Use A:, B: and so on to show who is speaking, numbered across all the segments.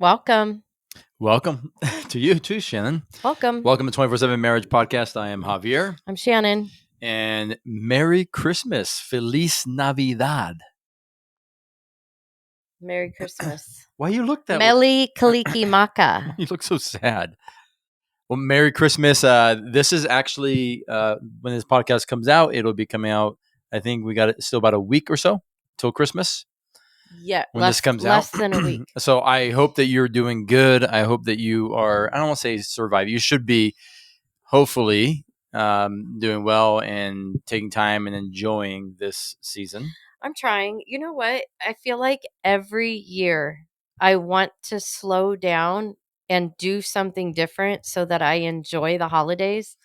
A: Welcome.
B: Welcome to you too, Shannon.
A: Welcome.
B: Welcome to 24/7 Marriage Podcast. I am Javier.
A: I'm Shannon.
B: And Merry Christmas. Feliz Navidad.
A: Merry Christmas.
B: Why you look that way?
A: Meli Kaliki Maka.
B: You look so sad. Well, Merry Christmas. This is actually, when this podcast comes out, it'll be coming out, I think we got it still about a week or so till Christmas.
A: Yeah,
B: When this comes
A: less
B: out.
A: than a week.
B: So I hope that you're doing good. I hope that you are, I don't want to say survive. You should be hopefully doing well and taking time and enjoying this season.
A: I'm trying. You know what? I feel like every year I want to slow down and do something different so that I enjoy the holidays.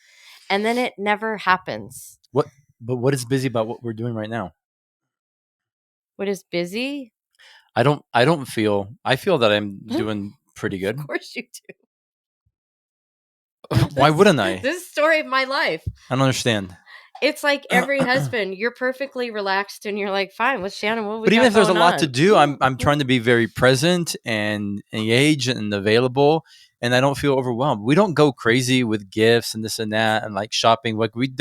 A: And then it never happens.
B: But what is busy about what we're doing right now?
A: What is busy?
B: I feel that I'm doing pretty good.
A: Of course you do.
B: Why wouldn't I?
A: This is the story of my life.
B: I don't understand.
A: It's like every husband, you're perfectly relaxed and you're like, fine, with Shannon, what we
B: But even
A: got
B: if there's a
A: going
B: lot
A: on?
B: to do, I'm trying to be very present and engaged and available, and I don't feel overwhelmed. We don't go crazy with gifts and this and that and like shopping. Like we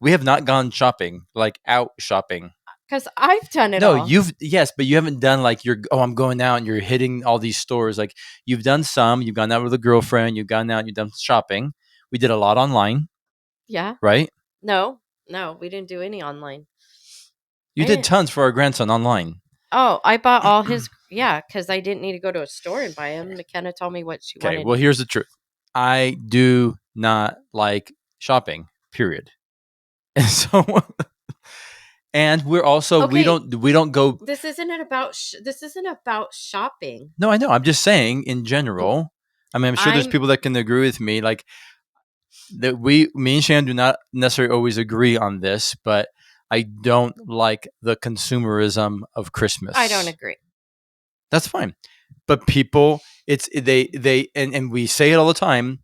B: have not gone shopping, like out shopping.
A: Because I've done it
B: No,
A: all.
B: yes, but you haven't done like I'm going out and you're hitting all these stores. Like you've done some, you've gone out with a girlfriend, you've gone out, and you've done shopping. We did a lot online,
A: Yeah.
B: right?
A: No, we didn't do any online.
B: You did tons for our grandson online.
A: Oh, I bought all his, because I didn't need to go to a store and buy him. McKenna told me what she
B: Okay,
A: wanted.
B: well, here's the truth. I do not like shopping, period. And so, and we're also, we don't go.
A: This isn't about shopping.
B: No, I know. I'm just saying in general. I mean, I'm sure there's people that can agree with me. Like that me and Shan do not necessarily always agree on this, but I don't like the consumerism of Christmas.
A: I don't agree.
B: That's fine. But people, and we say it all the time.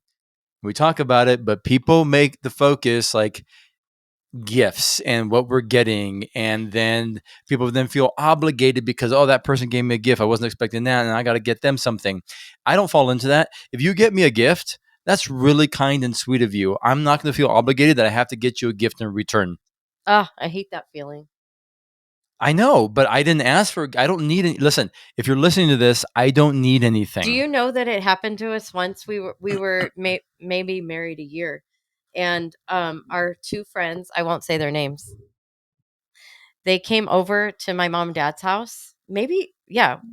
B: We talk about it, but people make the focus like gifts and what we're getting, and then people then feel obligated because that person gave me a gift. I wasn't expecting that, and I got to get them something. I don't fall into that. If you get me a gift, that's really kind and sweet of you. I'm not going to feel obligated that I have to get you a gift in return.
A: I hate that feeling.
B: I know, but I didn't ask for. I don't need any. Listen, if you're listening to this, I don't need anything.
A: Do you know that it happened to us once? We were maybe married a year, and our two friends, I won't say their names, they came over to my mom and dad's house. Maybe,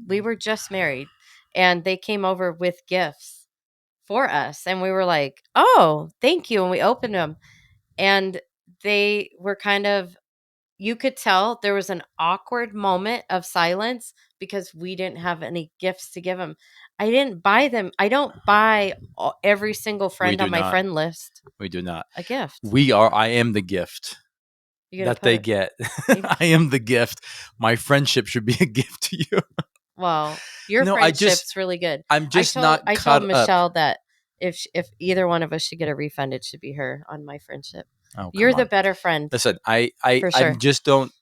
A: we were just married, and they came over with gifts for us, and we were like, "Oh, thank you!" And we opened them, and they were kind of. You could tell there was an awkward moment of silence because we didn't have any gifts to give them. I didn't buy them. I don't buy every single friend on my friend list
B: We do not.
A: a gift.
B: I am the gift that they get. I am the gift. My friendship should be a gift to you.
A: Well, your friendship's really good.
B: I'm just not.
A: I told Michelle that if either one of us should get a refund, it should be her on my friendship. You're the better friend.
B: Listen, I just don't.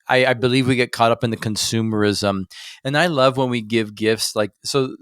B: I believe we get caught up in the consumerism, and I love when we give gifts. Like so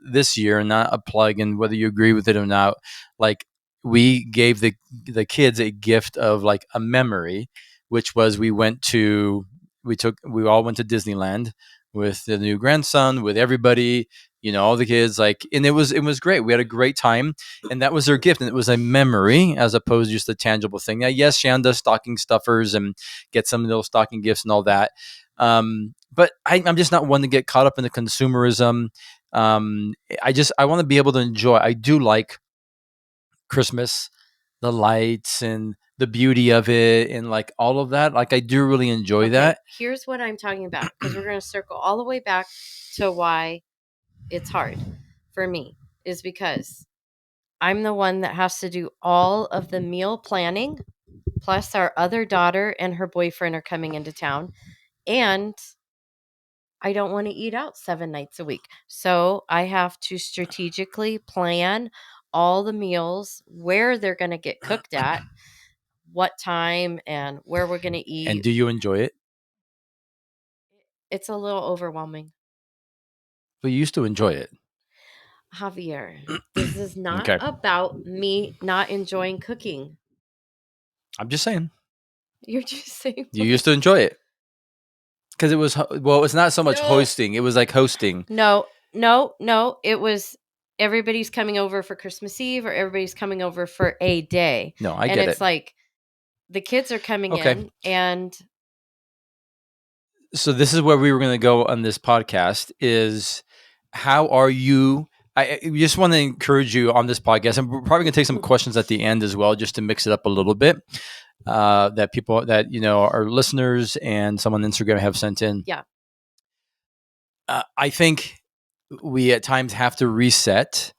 B: this year, not a plug, and whether you agree with it or not, like we gave the kids a gift of like a memory, which was we all went to Disneyland with the new grandson, with everybody, all the kids, like, and it was great. We had a great time, and that was their gift, and it was a memory as opposed to just a tangible thing. Now, yes, Shan does stocking stuffers and get some little stocking gifts and all that, but I'm just not one to get caught up in the consumerism. I want to be able to enjoy. I do like Christmas, the lights and the beauty of it and like all of that. Like I do really enjoy that.
A: Here's what I'm talking about, because we're going to circle all the way back to why it's hard for me, is because I'm the one that has to do all of the meal planning, plus our other daughter and her boyfriend are coming into town, and I don't want to eat out 7 nights a week. So I have to strategically plan all the meals, where they're going to get cooked at, what time, and where we're going to eat.
B: And do you enjoy it?
A: It's a little overwhelming.
B: But you used to enjoy it.
A: Javier, this is not
B: Okay.
A: about me not enjoying cooking.
B: I'm just saying.
A: You're just saying
B: You
A: what?
B: used to enjoy it. Because it was, well, it's not so much
A: No.
B: hosting. It was like hosting.
A: No, no, no. It was everybody's coming over for Christmas Eve or everybody's coming over for a day.
B: No, I
A: And
B: get
A: it's
B: it.
A: like the kids are coming
B: Okay.
A: in and
B: So this is where we were going to go on this podcast is how are you? We just want to encourage you on this podcast, and we're probably going to take some questions at the end as well, just to mix it up a little bit. That people that our listeners and someone on Instagram have sent in.
A: yeah,
B: I think we at times have to reset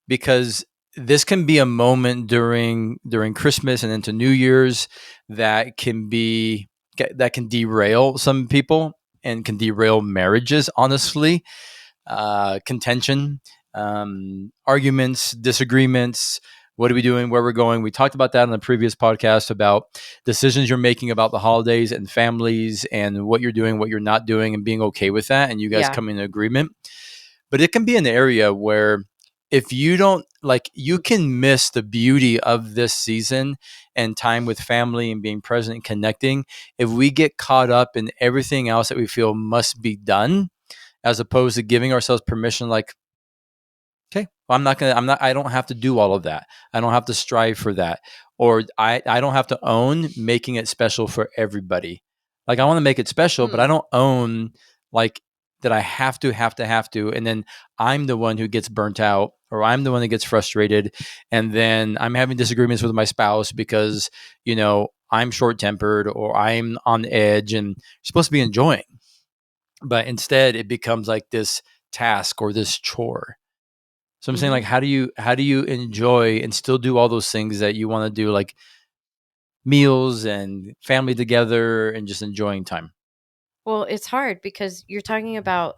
B: because this can be a moment during Christmas and into New Year's that can derail some people and can derail marriages. Honestly, contention, arguments, disagreements. What are we doing? Where we're going? We talked about that on the previous podcast about decisions you're making about the holidays and families and what you're doing, what you're not doing, and being okay with that. And you guys
A: yeah.
B: coming to agreement. But it can be an area where if you don't like, you can miss the beauty of this season and time with family and being present and connecting if we get caught up in everything else that we feel must be done, as opposed to giving ourselves permission, like, okay, well, I don't have to do all of that. I don't have to strive for that. Or I don't have to own making it special for everybody. Like, I want to make it special, but I
A: Hmm.
B: don't own like that I have to. And then I'm the one who gets burnt out, or I'm the one that gets frustrated. And then I'm having disagreements with my spouse because, I'm short tempered or I'm on edge and you're supposed to be enjoying. But instead it becomes like this task or this chore. So I'm saying,
A: Hmm.
B: like, how do you enjoy and still do all those things that you want to do, like meals and family together and just enjoying time?
A: Well, it's hard because you're talking about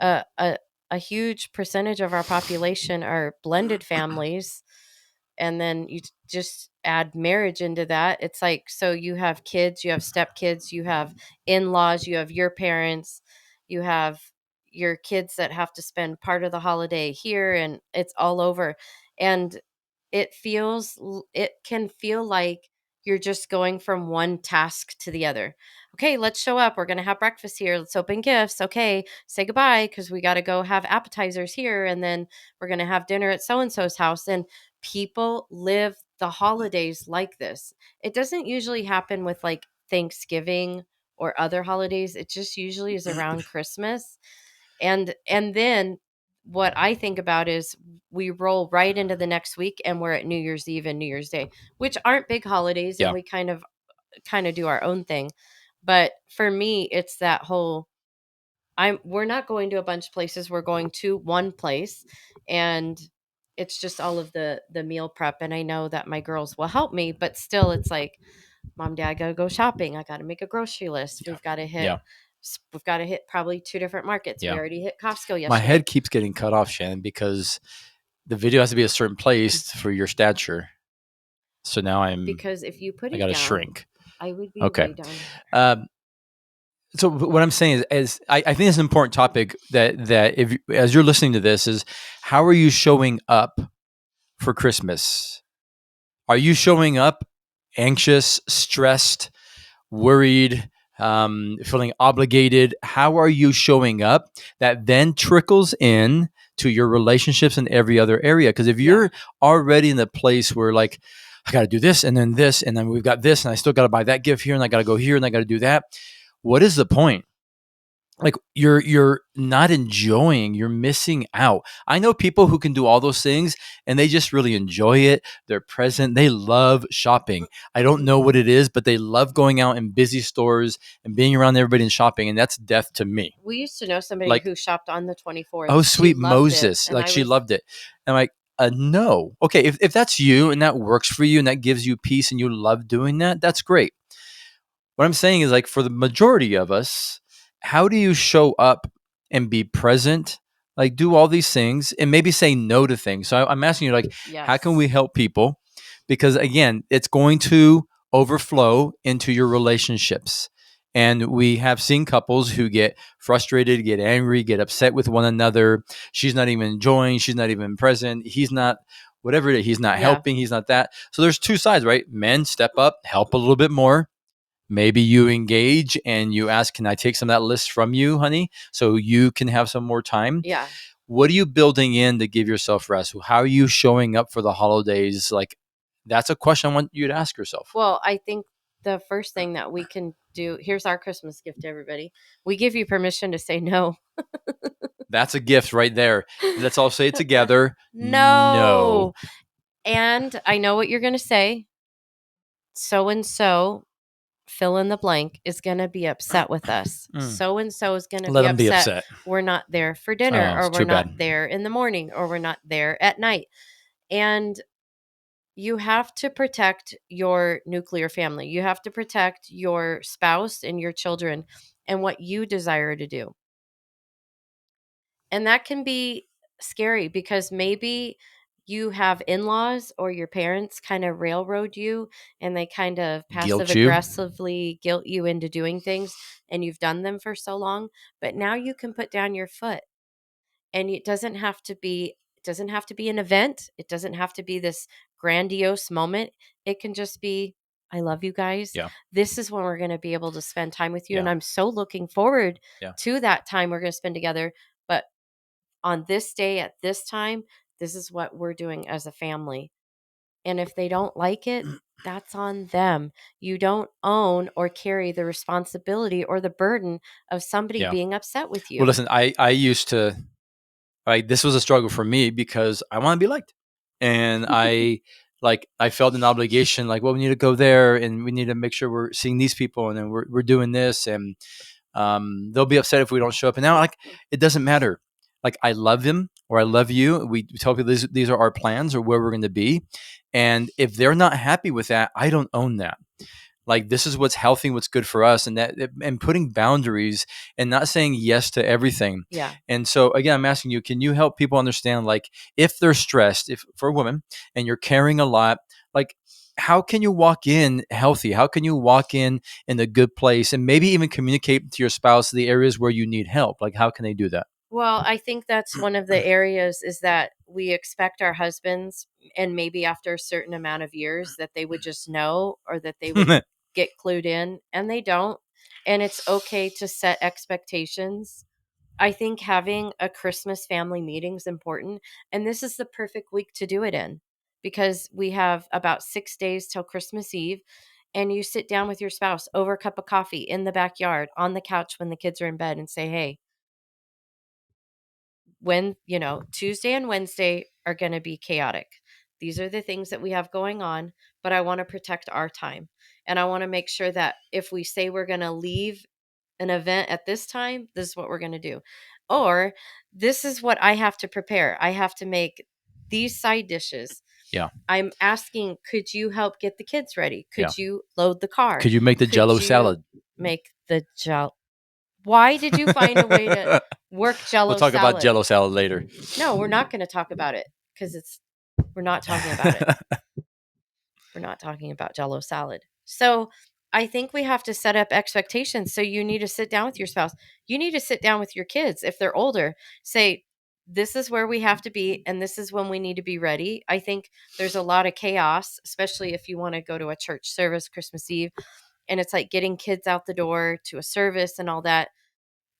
A: a, a a huge percentage of our population are blended families, and then just add marriage into that. It's like, so you have kids, you have stepkids, you have in-laws, you have your parents, you have your kids that have to spend part of the holiday here, and it's all over. And it can feel like you're just going from one task to the other. Okay, let's show up. We're going to have breakfast here. Let's open gifts. Okay, say goodbye because we got to go have appetizers here. And then we're going to have dinner at so and so's house. And people live the holidays like this. It doesn't usually happen with like Thanksgiving or other holidays. It just usually is around Christmas. And then what I think about is we roll right into the next week and we're at New Year's Eve and New Year's Day, which aren't big holidays, and
B: Yeah.
A: we kind of do our own thing. But for me, it's that whole we're not going to a bunch of places. We're going to one place, and it's just all of the meal prep. And I know that my girls will help me, but still it's like, Mom, Dad, I gotta go shopping. I gotta make a grocery list.
B: Yeah.
A: We've
B: Yeah.
A: got to hit probably two different markets. We
B: Yeah.
A: already hit Costco
B: My
A: yesterday
B: head keeps getting cut off, Shannon, because the video has to be a certain place for your stature. So now
A: because if you put
B: I
A: it
B: got to
A: down,
B: shrink.
A: I would be
B: Okay.
A: way down here.
B: So what I'm saying is I think it's an important topic that if as you're listening to this is, how are you showing up for Christmas? Are you showing up anxious, stressed, worried, feeling obligated? How are you showing up? That then trickles in to your relationships in every other area. Because if
A: Yeah.
B: you're already in the place where, like, I got to do this and then we've got this and I still got to buy that gift here and I got to go here and I got to do that. What is the point? Like, you're not enjoying, you're missing out. I know people who can do all those things and they just really enjoy it. They're present, they love shopping. I don't know what it is, but they love going out in busy stores and being around everybody and shopping, and that's death to me.
A: We used to know somebody
B: Like,
A: who shopped on the 24th.
B: oh
A: She
B: sweet
A: loved it.
B: Moses,
A: And
B: like
A: I
B: she
A: was,
B: loved it. And I'm like, no. Okay, if that's you and that works for you and that gives you peace and you love doing that, that's great. What I'm saying is, like, for the majority of us, how do you show up and be present? Like, do all these things and maybe say no to things. So I'm asking you, like, how can we
A: yes.
B: help people? Because again, it's going to overflow into your relationships. And we have seen couples who get frustrated, get angry, get upset with one another. She's not even enjoying, she's not even present. He's not, whatever it is, he's not
A: Yeah.
B: helping, he's not that. So there's two sides, right? Men step up, help a little bit more. Maybe you engage and you ask, can I take some of that list from you, honey, so you can have some more time?
A: Yeah.
B: What are you building in to give yourself rest? How are you showing up for the holidays? Like, that's a question I want you to ask yourself.
A: Well, I think the first thing that we can do, here's our Christmas gift to everybody. We give you permission to say no.
B: That's a gift right there. Let's all say it together. No.
A: No. And I know what you're going to say. So and so, fill in the blank, is going to be upset with us.
B: Mm.
A: So and so is going to
B: Let
A: be
B: them be
A: upset.
B: upset.
A: We're not there for dinner,
B: Oh,
A: or
B: it's
A: we're
B: too
A: not
B: bad.
A: there in the morning, or we're not there at night. And you have to protect your nuclear family. You have to protect your spouse and your children and what you desire to do. And that can be scary because maybe you have in-laws or your parents kind of railroad you, and they kind of passive
B: Guilt you.
A: aggressively guilt you into doing things, and you've done them for so long, but now you can put down your foot. And it doesn't have to be an event. It doesn't have to be this grandiose moment. It can just be, I love you guys.
B: Yeah.
A: This is when we're going to be able to spend time with you, and
B: Yeah.
A: I'm so looking forward
B: Yeah.
A: to that time we're going to spend together. But on this day at this time, this is what we're doing as a family. And if they don't like it, that's on them. You don't own or carry the responsibility or the burden of somebody
B: Yeah.
A: being upset with
B: Well,
A: you.
B: listen, I used to, like, this was a struggle for me because I want to be liked. And I felt an obligation, like, well, we need to go there and we need to make sure we're seeing these people and then we're doing this. And they'll be upset if we don't show up. And now, like, it doesn't matter. Like, I love them or I love you. We tell people these are our plans or where we're going to be. And if they're not happy with that, I don't own that. Like, this is what's healthy, what's good for us, and putting boundaries and not saying yes to everything.
A: Yeah.
B: And so again, I'm asking you, can you help people understand, like, if they're stressed, if for a woman and you're carrying a lot, like, how can you walk in healthy? How can you walk in a good place and maybe even communicate to your spouse the areas where you need help? Like, how can they do that?
A: Well, I think that's one of the areas is that we expect our husbands, and maybe after a certain amount of years, that they would just know, or that they would get clued in, and they don't. And it's okay to set expectations. I think having a Christmas family meeting is important, and this is the perfect week to do it in, because we have about 6 days till Christmas Eve, and you sit down with your spouse over a cup of coffee in the backyard on the couch when the kids are in bed and say, "Hey, Tuesday and Wednesday are going to be chaotic. These are the things that we have going on, but I want to protect our time. And I want to make sure that if we say we're going to leave an event at this time, this is what we're going to do. Or this is what I have to prepare. I have to make these side dishes.
B: Yeah.
A: I'm asking, could you help get the kids ready?
B: Yeah.
A: Could you load the car?
B: Could you make the
A: Could
B: Jello
A: you
B: salad?
A: make the gel? Why did you find a way to work
B: We'll
A: Jello
B: talk about
A: salad?
B: Jello salad later.
A: No, we're not going to talk about it because we're not talking about it. We're not talking about Jello salad. So I think we have to set up expectations. So you need to sit down with your spouse. You need to sit down with your kids if they're older. Say, this is where we have to be, and this is when we need to be ready. I think there's a lot of chaos, especially if you want to go to a church service Christmas Eve, and it's like getting kids out the door to a service and all that.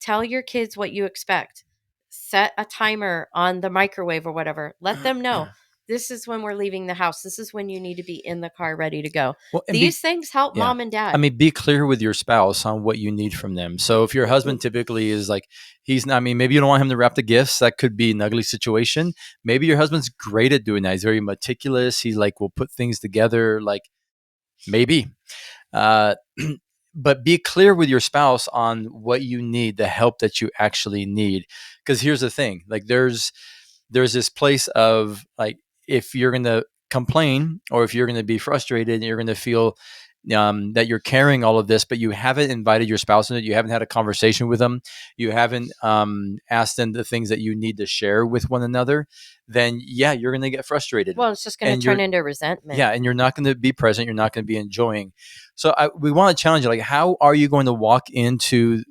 A: Tell your kids what you expect. Set a timer on the microwave or whatever. Let them know this is when we're leaving the house. This is when you need to be in the car ready to go.
B: Well, and
A: These things help
B: yeah.
A: mom and
B: I
A: dad.
B: mean, be clear with your spouse on what you need from them. So if your husband typically is like, he's not, I mean, maybe you don't want him to wrap the gifts. That could be an ugly situation. Maybe your husband's great at doing that. He's very meticulous. He like will put things together. Like, maybe. Uh, but be clear with your spouse on what you need, the help that you actually need. Because here's the thing, like, there's this place of, like, if you're going to complain or if you're going to be frustrated and you're going to feel that you're carrying all of this, but you haven't invited your spouse in it. You haven't had a conversation with them. You haven't asked them the things that you need to share with one another. Then yeah, you're going to get frustrated,
A: Well, it's just going to
B: and
A: turn into resentment.
B: yeah, and you're not going to be present. You're not going to be enjoying. So we want to challenge you. Like, how are you going to walk into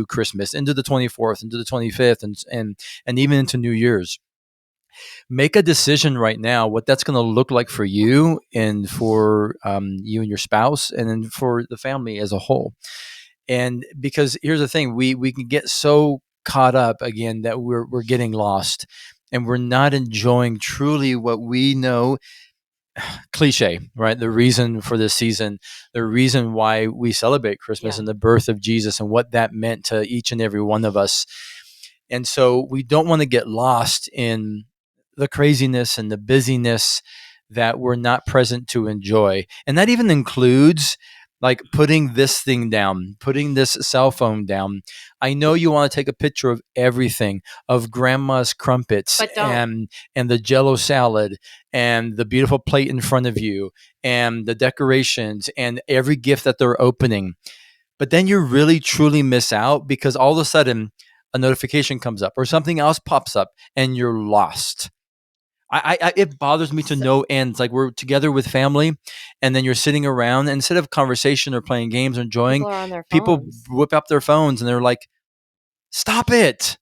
B: Christmas, into the 24th, into the 25th, and even into New Year's? Make a decision right now what that's going to look like for you and for you and your spouse, and then for the family as a whole. And because here's the thing, we can get so caught up again that we're getting lost, and we're not enjoying truly what we know. Cliche, right? The reason for this season, the reason why we celebrate Christmas
A: Yeah.
B: and the birth of Jesus and what that meant to each and every one of us. And so we don't want to get lost in the craziness and the busyness that we're not present to enjoy. And that even includes like putting this thing down, putting this cell phone down. I know you want to take a picture of everything, of grandma's crumpets
A: But don't.
B: and the jello salad and the beautiful plate in front of you and the decorations and every gift that they're opening. But then you really truly miss out because all of a sudden a notification comes up or something else pops up and you're lost. It bothers me to
A: So,
B: no end. It's like we're together with family, and then you're sitting around, and instead of conversation or playing games or enjoying,
A: people are on their
B: people
A: phones.
B: whip up their phones and they're like, "Stop it!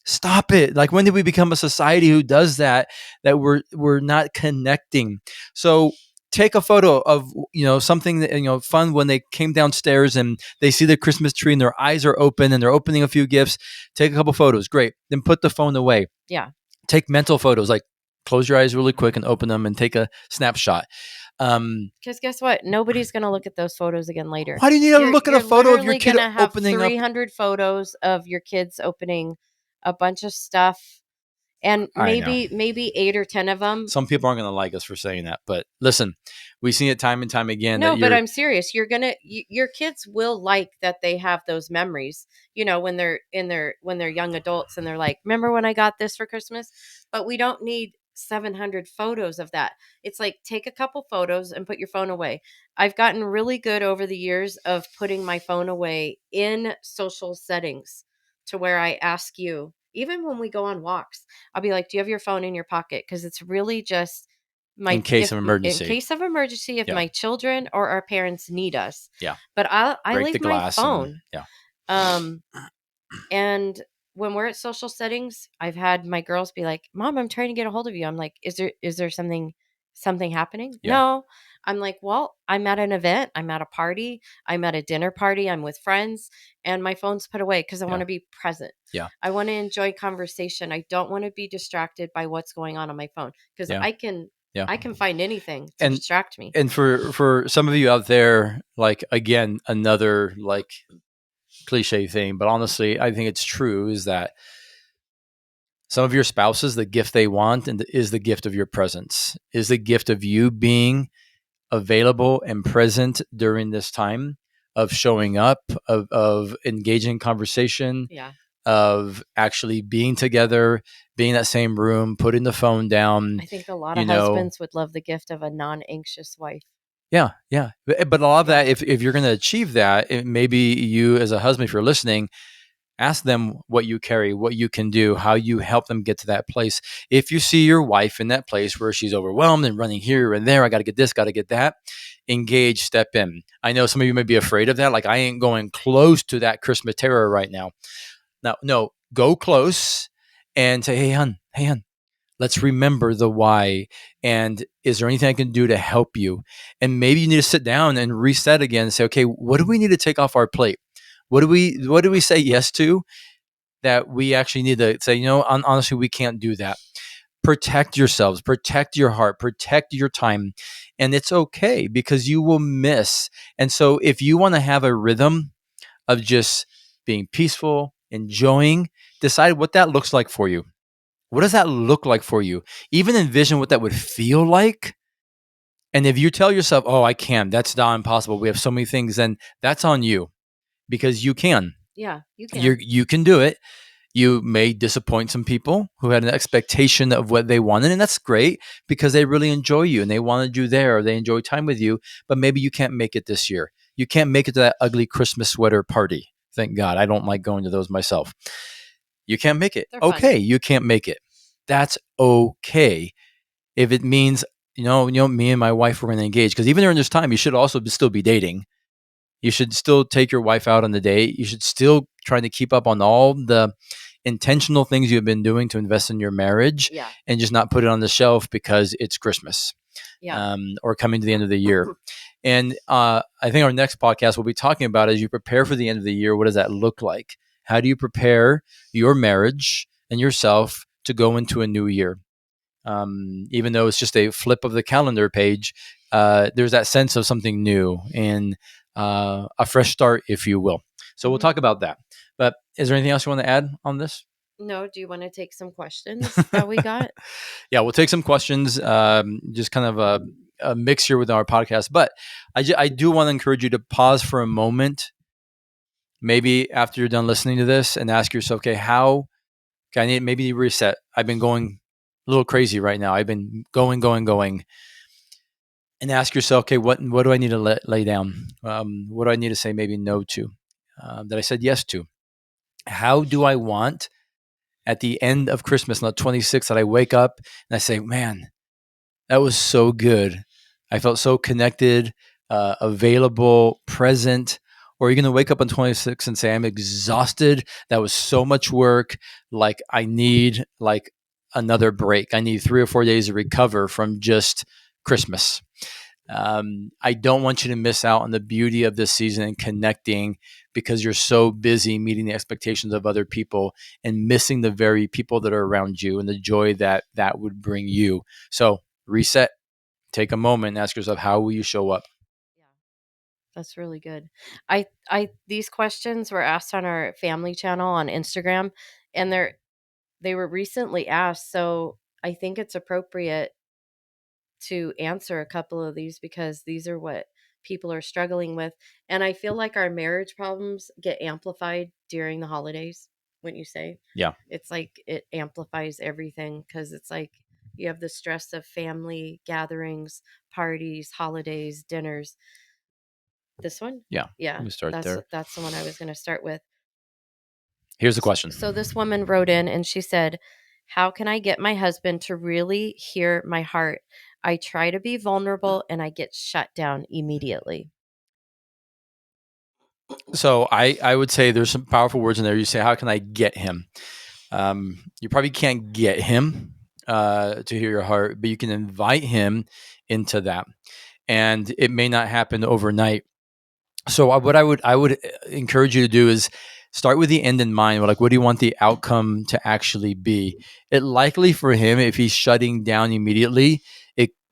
B: Stop it!" Like, when did we become a society who does that? That we're not connecting. So take a photo of something that fun when they came downstairs and they see the Christmas tree and their eyes are open and they're opening a few gifts. Take a couple photos, great. Then put the phone away.
A: Yeah.
B: Take mental photos, like close your eyes really quick and open them and take a snapshot.
A: Because guess what? Nobody's going to look at those photos again later.
B: Why do you need to look at a
A: You're
B: photo of your
A: literally
B: kid
A: going to have
B: opening up?
A: 300 photos of your kids opening a bunch of stuff, and
B: I know.
A: maybe 8 or 10 of them.
B: Some people aren't going to like us for saying that, but listen, we've seen it time and time again.
A: No,
B: That
A: but
B: you're
A: I'm serious. Your kids will like that they have those memories. When they're when they're young adults and they're like, "Remember when I got this for Christmas?" But we don't need 700 photos of that. It's like, take a couple photos and put your phone away. I've gotten really good over the years of putting my phone away in social settings, to where I ask you, even when we go on walks, I'll be like, "Do you have your phone in your pocket?" Because it's really just
B: in case of
A: in
B: emergency.
A: case of emergency, if
B: Yeah.
A: my children or our parents need us.
B: Yeah.
A: But I
B: Break the
A: leave my
B: glass
A: phone.
B: yeah.
A: Um and when we're at social settings, I've had my girls be like, "Mom, I'm trying to get a hold of you." I'm like, "Is there something happening?"
B: Yeah.
A: No. I'm like, "Well, I'm at an event, I'm at a party, I'm at a dinner party, I'm with friends, and my phone's put away because I want
B: Yeah.
A: to be present.
B: Yeah.
A: I want to enjoy conversation. I don't want to be distracted by what's going on my phone, because
B: Yeah. Yeah.
A: I can find anything to
B: And
A: distract me."
B: and for some of you out there, like, again, another like cliche thing, but honestly, I think it's true, is that some of your spouses, the gift they want and is the gift of your presence, is the gift of you being available and present during this time, of showing up, of engaging conversation,
A: Yeah.
B: of actually being together, being in that same room, putting the phone down,
A: I think a lot
B: you
A: of
B: know.
A: husbands would love the gift of a non-anxious wife.
B: Yeah, yeah. But a lot of
A: Yeah.
B: that, if you're going to achieve that, maybe you as a husband, if you're listening, ask them what you carry, what you can do, how you help them get to that place. If you see your wife in that place where she's overwhelmed and running here and there, I got to get this, got to get that, engage, step in. I know some of you may be afraid of that. Like, I ain't going close to that Christmas terror right now. Now, no, go close and say, hey, hun, let's remember the why. And is there anything I can do to help you? And maybe you need to sit down and reset again and say, okay, what do we need to take off our plate? What do we say yes to that we actually need to say, honestly, we can't do that. Protect yourselves, protect your heart, protect your time. And it's okay, because you will miss. And so if you want to have a rhythm of just being peaceful, enjoying, decide what that looks like for you. What does that look like for you? Even envision what that would feel like. And if you tell yourself, oh, I can't, that's not impossible, we have so many things, then that's on you, because you can.
A: Yeah, you can.
B: You can do it. You may disappoint some people who had an expectation of what they wanted, and that's great because they really enjoy you and they wanted you there, or they enjoy time with you, but maybe you can't make it this year. You can't make it to that ugly Christmas sweater party. Thank God. I don't like going to those myself. You can't make it.
A: They're fun.
B: Okay, you can't make it. That's okay. If it means, me and my wife were going to engage, because even during this time, you should also still be dating. You should still take your wife out on the date. You should still try to keep up on all the intentional things you've been doing to invest in your marriage,
A: Yeah.
B: and just not put it on the shelf because it's Christmas,
A: Yeah.
B: or coming to the end of the year. And I think our next podcast we'll be talking about, as you prepare for the end of the year, what does that look like? How do you prepare your marriage and yourself to go into a new year? Even though it's just a flip of the calendar page, there's that sense of something new and a fresh start, if you will. So we'll
A: Hmm.
B: talk about that. But is there anything else you want to add on this?
A: No, do you want to take some questions that we got?
B: Yeah, we'll take some questions. Just kind of a mix here with our podcast, but I do want to encourage you to pause for a moment, maybe after you're done listening to this, and ask yourself, okay, how can I need maybe reset? I've been going a little crazy right now. I've been going, and ask yourself, okay, what do I need to lay down? What do I need to say maybe no to, that I said yes to? How do I want at the end of Christmas on the 26th that I wake up and I say, man, that was so good. I felt so connected, available, present. Or are you going to wake up on 26 and say, I'm exhausted. That was so much work. Like I need like another break. I need 3 or 4 days to recover from just Christmas. I don't want you to miss out on the beauty of this season and connecting, because you're so busy meeting the expectations of other people and missing the very people that are around you and the joy that that would bring you. So reset, take a moment and ask yourself, how will you show up?
A: Yeah, that's really good. I these questions were asked on our family channel on Instagram, and they were recently asked, so I think it's appropriate to answer a couple of these because these are what people are struggling with. And I feel like our marriage problems get amplified during the holidays, wouldn't you say?
B: Yeah.
A: It's like it amplifies everything because it's like you have the stress of family gatherings, parties, holidays, dinners. This one?
B: Yeah.
A: Yeah,
B: We start there.
A: that's the one I was going to start with.
B: Here's the question.
A: So this woman wrote in and she said, "How can I get my husband to really hear my heart? I try to be vulnerable and I get shut down immediately."
B: So I would say there's some powerful words in there. You say, how can I get him? You probably can't get him to hear your heart, but you can invite him into that. And it may not happen overnight. So what I would encourage you to do is start with the end in mind. Like, what do you want the outcome to actually be? It likely for him, if he's shutting down immediately,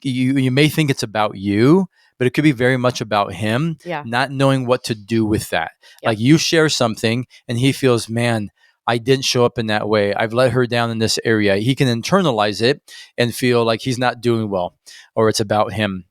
B: you may think it's about you, but it could be very much about him
A: Yeah.
B: not knowing what to do with that.
A: Yep.
B: Like you share something, and he feels, man, I didn't show up in that way. I've let her down in this area. He can internalize it and feel like he's not doing well, or it's about him.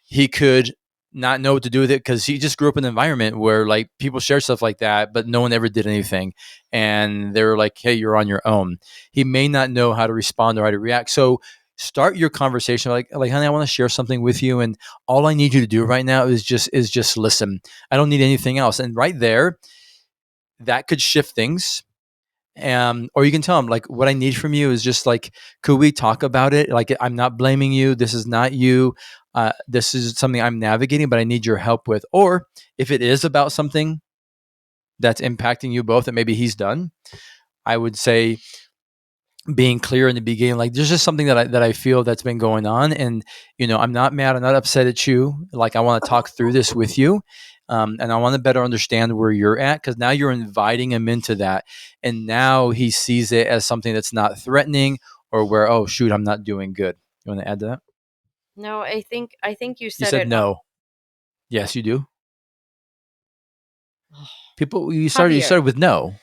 B: He could not know what to do with it because he just grew up in an environment where like people share stuff like that, but no one ever did anything. And they were like, hey, you're on your own. He may not know how to respond or how to react. So start your conversation like, honey, I want to share something with you. And all I need you to do right now is just listen. I don't need anything else. And right there, that could shift things. Or you can tell them like, what I need from you is just like, could we talk about it? Like, I'm not blaming you. This is not you. This is something I'm navigating, but I need your help with. Or if it is about something that's impacting you both that maybe he's done, I would say being clear in the beginning, like there's just something that I feel that's been going on, and I'm not mad, I'm not upset at you. Like I want to talk through this with you, and I want to better understand where you're at, because now you're inviting him into that, and now he sees it as something that's not threatening, or where, oh shoot, I'm not doing good. You want to add to that?
A: No, I think you
B: You
A: said
B: said
A: it.
B: no. Yes, you do. People, you started. You
A: Javier.
B: started with no.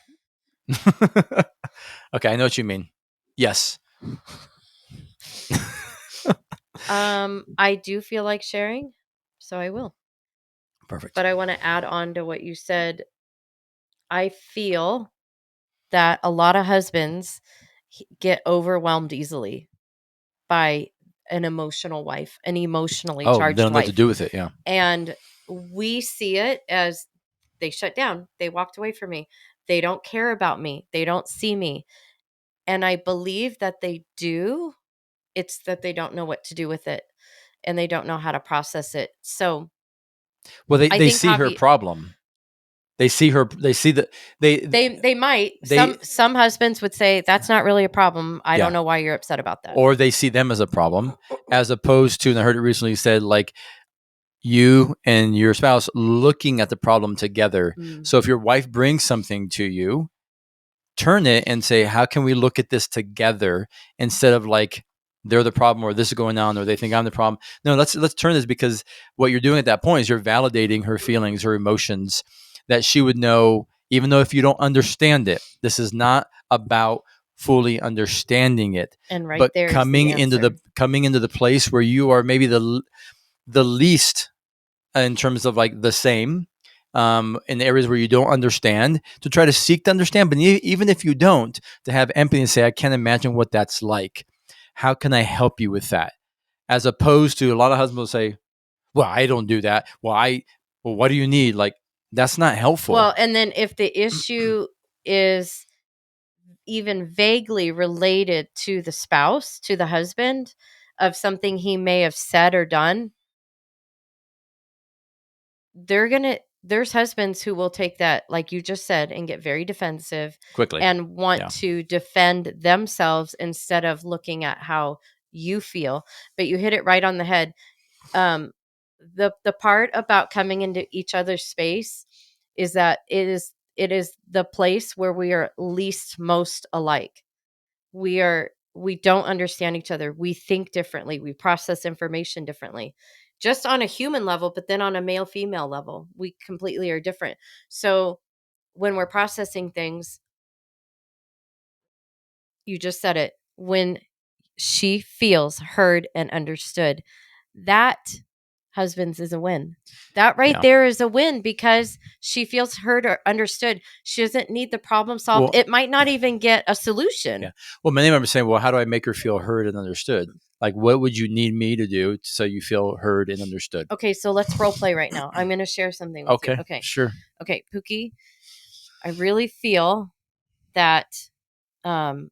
B: Okay, I know what you mean. Yes.
A: I do feel like sharing, so I will.
B: Perfect.
A: But I want to add on to what you said. I feel that a lot of husbands get overwhelmed easily by an emotional wife, an emotionally
B: Oh, they
A: charged
B: don't know what to
A: wife.
B: do with it. Yeah.
A: And we see it as they shut down. They walked away from me. They don't care about me. They don't see me. And I believe that they do. It's that they don't know what to do with it and they don't know how to process it. So
B: Well,
A: I
B: they
A: think
B: see her
A: Javi,
B: problem. They see her. They see that
A: they might
B: they
A: some husbands would say that's not really a problem. I don't
B: yeah.
A: know why you're upset about that.
B: Or they see them as a problem, as opposed to, and I heard it recently said, like, you and your spouse looking at the problem together.
A: Mm.
B: So if your wife brings something to you, turn it and say, how can we look at this together, instead of like they're the problem or this is going on or they think I'm the problem. No, let's turn this, because what you're doing at that point is you're validating her feelings, her emotions, that she would know, even though if you don't understand it, this is not about fully understanding it,
A: And right
B: but
A: there is the answer.
B: coming into the place where you are maybe the least, in terms of like the same, in the areas where you don't understand, to try to seek to understand. But even if you don't, to have empathy and say, I can't imagine what that's like. How can I help you with that? As opposed to, a lot of husbands will say, well, I don't do that. Well, what do you need? Like, that's not helpful.
A: Well, and then if the issue is even vaguely related to the spouse, to the husband, of something he may have said or done, there's husbands who will take that, like you just said, and get very defensive
B: Quickly.
A: and want
B: Yeah.
A: to defend themselves instead of looking at how you feel. But you hit it right on the head. um the part about coming into each other's space is that it is the place where we are least most alike. We don't understand each other. We think differently. We process information differently. Just on a human level, but then on a male female level, we completely are different. So when we're processing things, you just said it, when she feels heard and understood, that, husbands, is a win. That right
B: Yeah.
A: there is a win because she feels heard or understood. She doesn't need the problem solved.
B: Well,
A: It might not even get a
B: yeah.
A: solution.
B: Well, many of them are saying, well, how do I make her feel heard and understood? Like, what would you need me to do so you feel heard and understood?
A: Okay, so let's role play right now. I'm going to share something with you.
B: Okay.
A: Okay.
B: Sure.
A: Okay, Pookie, I really feel that um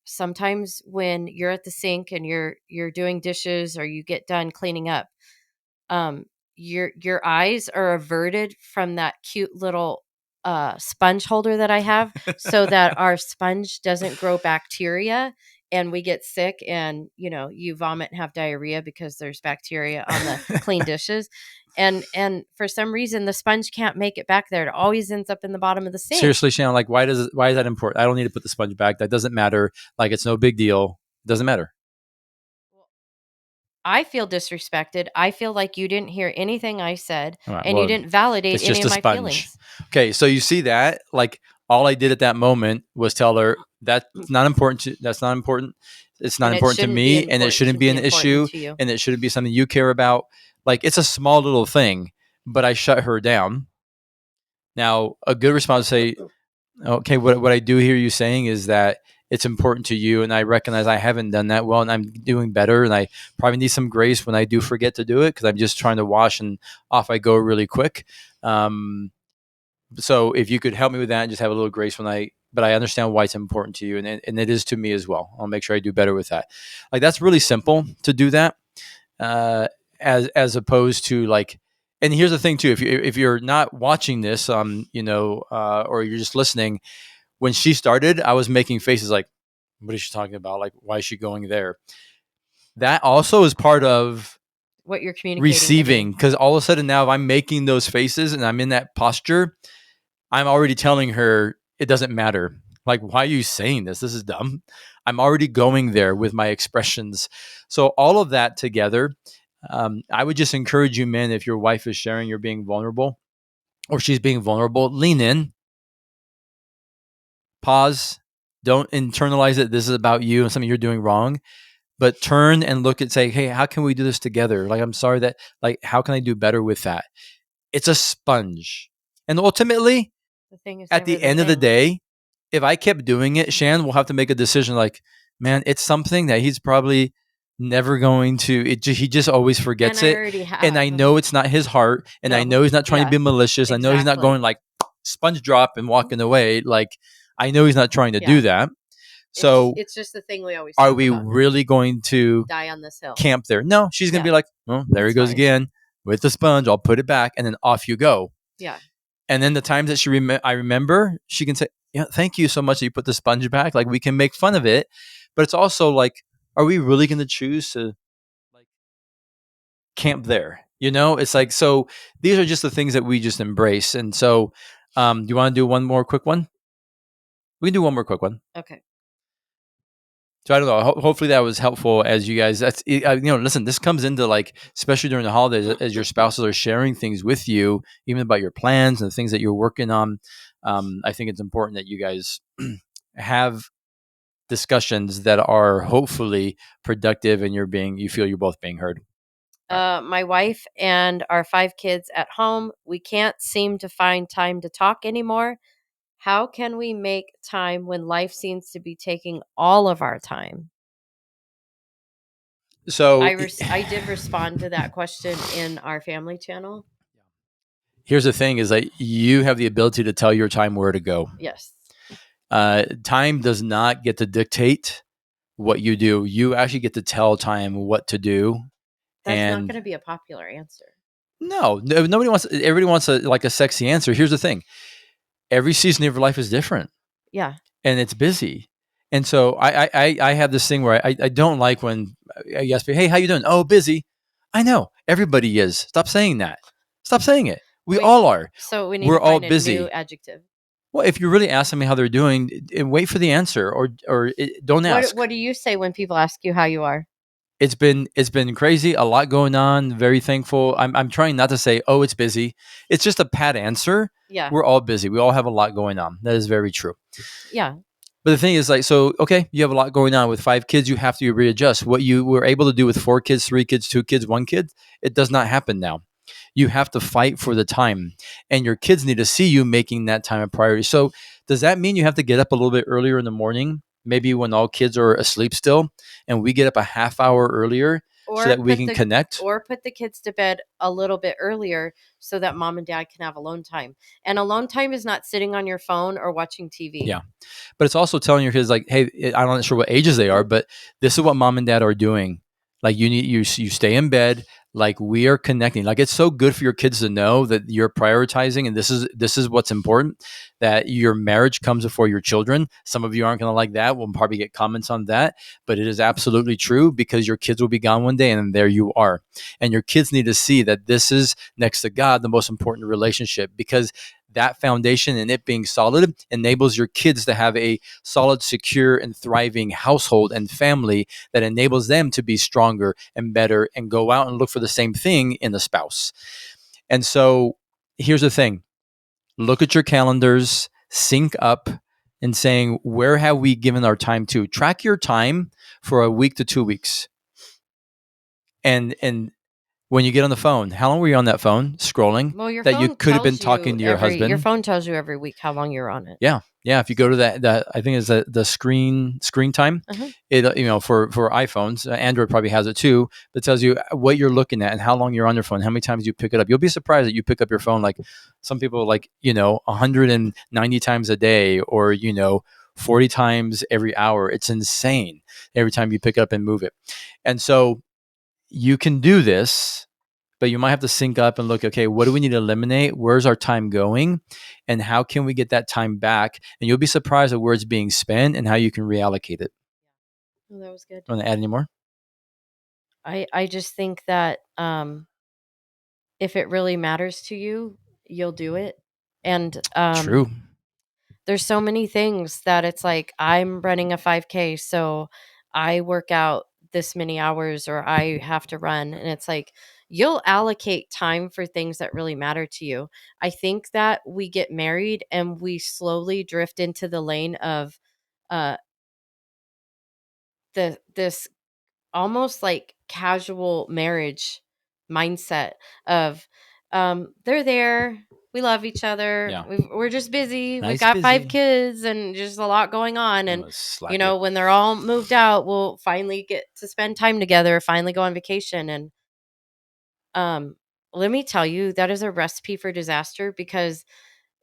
A: sometimes when you're at the sink and you're doing dishes or you get done cleaning up, um your eyes are averted from that cute little sponge holder that I have, so that our sponge doesn't grow bacteria and we get sick, and you vomit and have diarrhea because there's bacteria on the clean dishes. And for some reason the sponge can't make it back there. It always ends up in the bottom of the sink.
B: Seriously, Shannon, like, why is that important? I don't need to put the sponge back. That doesn't matter. Like, it's no big deal. It doesn't matter.
A: I feel disrespected. I feel like you didn't hear anything I said
B: All right.
A: and you
B: Well,
A: didn't validate
B: it's
A: any
B: just
A: of
B: a
A: my
B: sponge.
A: feelings.
B: Okay. So you see that, like, all I did at that moment was tell her that's not important. That's not important. It's not
A: And it
B: important to
A: shouldn't be
B: me, and it
A: important to
B: shouldn't be
A: be
B: an
A: important
B: issue,
A: to you.
B: and it shouldn't be something you care about. Like, it's a small little thing, but I shut her down. Now, a good response is say, okay, what I do hear you saying is that it's important to you, and I recognize I haven't done that well, and I'm doing better, and I probably need some grace when I do forget to do it, because I'm just trying to wash and off I go really quick. Um, so if you could help me with that and just have a little grace when but I understand why it's important to you, and it is to me as well. I'll make sure I do better with that. Like, that's really simple to do that, uh, as opposed to like. And here's the thing too: if you're not watching this, or you're just listening, when she started, I was making faces like, what is she talking about? Like, why is she going there? That also is part of
A: What you're communicating to
B: receiving,
A: me.
B: because all of a sudden now, if I'm making those faces and I'm in that posture, I'm already telling her it doesn't matter. Like, why are you saying this? This is dumb. I'm already going there with my expressions. So, all of that together, I would just encourage you, men, if your wife is sharing, you're being vulnerable, or she's being vulnerable, lean in, pause, don't internalize it. This is about you and something you're doing wrong, but turn and look and say, hey, how can we do this together? Like, I'm sorry that, like, how can I do better with that? It's a sponge. And ultimately,
A: The thing is
B: at
A: never
B: the
A: the
B: end of the
A: thing.
B: day, if I kept doing it, Shan will have to make a decision like, man, it's something that he's probably never going to, he just always
A: And
B: forgets
A: I
B: it.
A: already
B: And I
A: have.
B: know it's not his heart. And I
A: No.
B: know he's not trying to
A: Yeah,
B: be malicious. I know he's not
A: exactly.
B: going like sponge drop and walking away. Like, I know he's not trying to do
A: Yeah.
B: that.
A: It's
B: So
A: it's just the thing we always
B: are
A: talk
B: we
A: about.
B: really going to
A: Die on this hill.
B: camp there? No, she's going to be
A: Yeah,
B: like, well, there he
A: it's
B: goes
A: fine.
B: again with the sponge. I'll put it back. And then off you go.
A: Yeah.
B: And then the times that I remember, she can say, "Yeah, thank you so much that you put the sponge back." Like we can make fun of it, but it's also like, are we really going to choose to like camp there? You know, it's like so. These are just the things that we just embrace. And so, do you want to do one more quick one? We can do one more quick one.
A: Okay.
B: So I don't know. Hopefully that was helpful as you guys. Listen, this comes into like, especially during the holidays, as your spouses are sharing things with you, even about your plans and the things that you're working on. I think it's important that you guys have discussions that are hopefully productive, and you feel you're both being heard. All right.
A: My wife and our 5 kids at home, we can't seem to find time to talk anymore. How can we make time when life seems to be taking all of our time?
B: So
A: I did respond to that question in our family channel.
B: here's the thing: is that you have the ability to tell your time where to go.
A: Yes.
B: Time does not get to dictate what you do. You actually get to tell time what to do.
A: That's not
B: And
A: going to be a popular answer.
B: no, nobody wants. Everybody wants a sexy answer. Here's the thing: every season of your life is different,
A: Yeah.
B: and it's busy. And so I have this thing where I don't like when I ask people, "Hey, how you doing?" "Oh, busy." I know everybody is. Stop saying that. Stop saying it. We
A: We
B: all are.
A: so we need
B: We're
A: to
B: all
A: find a new
B: busy.
A: adjective.
B: Well, if you're really asking me how they're doing, wait for the answer, or don't ask.
A: What do you say when people ask you how you are?
B: It's been crazy, a lot going on, very thankful. I'm trying not to say, "Oh, it's busy." It's just a pat answer.
A: Yeah.
B: We're all busy. We all have a lot going on. That is very true.
A: Yeah.
B: But the thing is, like, so okay, you have a lot going on with 5 kids. You have to readjust what you were able to do with 4 kids, 3 kids, 2 kids, 1 kid. It does not happen now. You have to fight for the time, and your kids need to see you making that time a priority. So, does that mean you have to get up a little bit earlier in the morning? Maybe when all kids are asleep still, and we get up a half hour earlier so
A: Or
B: that we
A: put
B: can
A: the
B: connect.
A: or put the kids to bed a little bit earlier so that mom and dad can have alone time. And alone time is not sitting on your phone or watching TV.
B: Yeah. But it's also telling your kids like, hey, I'm not sure what ages they are, but this is what mom and dad are doing. Like you stay in bed. Like we are connecting. Like it's so good for your kids to know that you're prioritizing, and this is what's important. That your marriage comes before your children. Some of you aren't going to like that. We'll probably get comments on that, but it is absolutely true because your kids will be gone one day, and then there you are. And your kids need to see that this is next to God the most important relationship because that foundation and it being solid enables your kids to have a solid, secure, and thriving household and family that enables them to be stronger and better and go out and look for the same thing in the spouse. And so here's the thing: look at your calendars, sync up, and saying, where have we given our time to? Track your time for a week to 2 weeks. And when you get on the phone, how long were you on that phone scrolling
A: Well,
B: that you could have been talking to your
A: your
B: husband?
A: phone tells you every week how long you're on it.
B: Yeah, yeah. If you go to that I think it's the screen time.
A: Uh-huh.
B: It for iPhones, Android probably has it too. That tells you what you're looking at and how long you're on your phone, how many times you pick it up. You'll be surprised that you pick up your phone like some people 190 times a day, or 40 times every hour. It's insane every time you pick it up and move it. And so you can do this, but you might have to sync up and look, okay, what do we need to eliminate? Where's our time going? And how can we get that time back? And you'll be surprised at where it's being spent and how you can reallocate it.
A: Oh, that was good.
B: Want to add any more?
A: I just think that if it really matters to you, you'll do it. And
B: True.
A: there's so many things that it's like I'm running a 5K, so I work out this many hours or I have to run. And it's like you'll allocate time for things that really matter to you. I think that we get married and we slowly drift into the lane of uh this almost like casual marriage mindset of they're there, We love each other.
B: Yeah.
A: We're just busy. We've
B: Nice
A: got 5
B: busy.
A: kids and just a lot going on.
B: I'm
A: And,
B: gonna slap you.
A: when they're all moved out, we'll finally get to spend time together, finally go on vacation. And um, let me tell you, that is a recipe for disaster because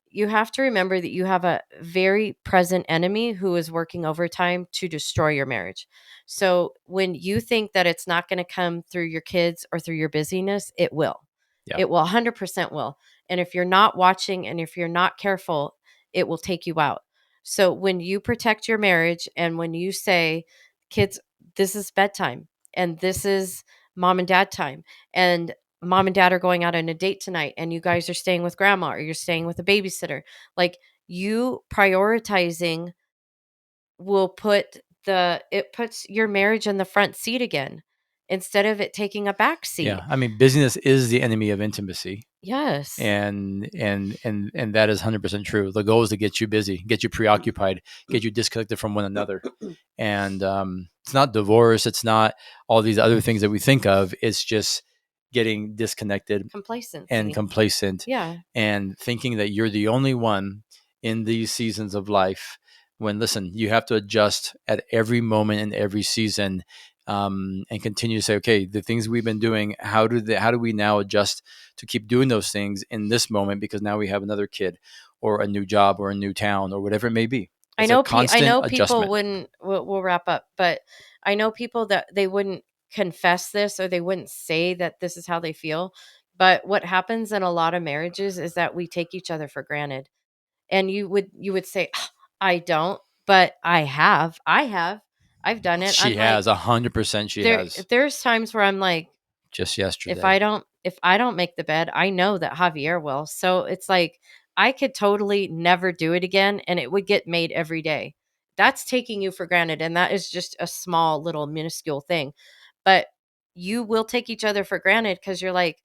A: you have to remember that you have a very present enemy who is working overtime to destroy your marriage. So when you think that it's not going to come through your kids or through your busyness, it will.
B: Yeah.
A: It will 100% will. And if you're not watching and if you're not careful, it will take you out. So when you protect your marriage and when you say, kids, this is bedtime and this is mom and dad time, and mom and dad are going out on a date tonight and you guys are staying with grandma or you're staying with a babysitter, like, you prioritizing will it puts your marriage in the front seat again instead of it taking a back seat.
B: Yeah. I mean, busyness is the enemy of intimacy.
A: Yes.
B: And that is 100% true. The goal is to get you busy, get you preoccupied, get you disconnected from one another. And it's not divorce, it's not all these other things that we think of. It's just getting disconnected and
A: Complacency.
B: complacent,
A: Yeah.
B: and thinking that you're the only one in these seasons of life. When, listen, you have to adjust at every moment in every season, and continue to say, okay, the things we've been doing, how do we now adjust to keep doing those things in this moment, because now we have another kid or a new job or a new town or whatever it may be. It's a
A: I
B: constant
A: know people
B: adjustment.
A: wouldn't. We'll wrap up, but I know people that they wouldn't confess this or they wouldn't say that this is how they feel. But what happens in a lot of marriages is that we take each other for granted. And you would say, "Ah, I don't," but I've done it.
B: She
A: I'm like,
B: has 100%. She has.
A: there's times where I'm like,
B: Just
A: if
B: yesterday.
A: I don't make the bed, I know that Javier will. So it's like I could totally never do it again and it would get made every day. That's taking you for granted, and that is just a small little minuscule thing. But you will take each other for granted because you're like,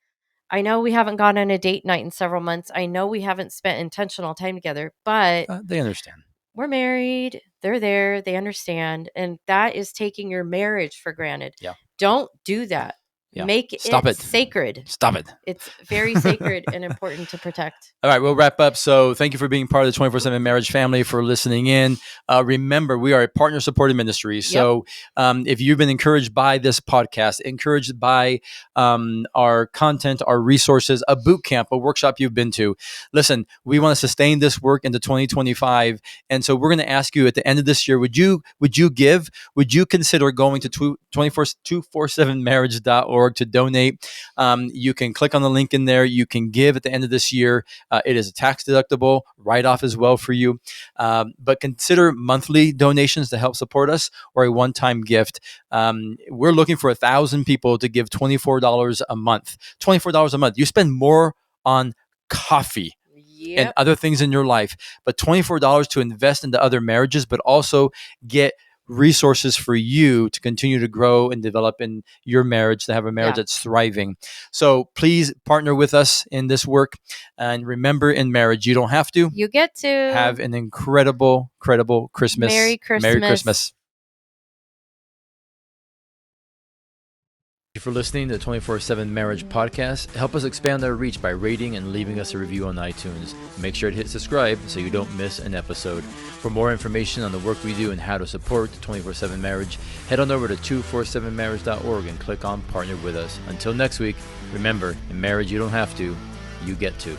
A: I know we haven't gone on a date night in several months. I know we haven't spent intentional time together, but
B: They understand.
A: we're married. They're there. They understand. And that is taking your marriage for granted.
B: Yeah.
A: Don't do that.
B: Yeah.
A: Make
B: Stop
A: it
B: it.
A: sacred.
B: Stop it.
A: It's very sacred and important to protect.
B: All right, we'll wrap up. So thank you for being part of the 24/7 Marriage family, for listening in. Remember, we are a partner-supported ministry. So if you've been encouraged by this podcast, encouraged by our content, our resources, a boot camp, a workshop you've been to, listen, we want to sustain this work into 2025. And so we're going to ask you at the end of this year, would you give? Would you consider going to 247marriage.org to donate? You can click on the link in there. You can give at the end of this year. It is a tax deductible write-off as well for you. But consider monthly donations to help support us, or a one-time gift. We're looking for 1,000 people to give $24 a month. $24 a month. You spend more on coffee and other things in your life, but $24 to invest into other marriages, but also get resources for you to continue to grow and develop in your marriage, to have a marriage that's thriving. So please partner with us in this work. And remember, in marriage, you don't have to.
A: You get to
B: Have an incredible Christmas.
A: Merry Christmas.
B: Merry Christmas. Thank you for listening to the 24/7 Marriage Podcast. Help us expand our reach by rating and leaving us a review on iTunes. Make sure to hit subscribe so you don't miss an episode. For more information on the work we do and how to support the 24/7 Marriage, head on over to 247marriage.org and click on Partner with Us. Until next week, remember, in marriage you don't have to, you get to.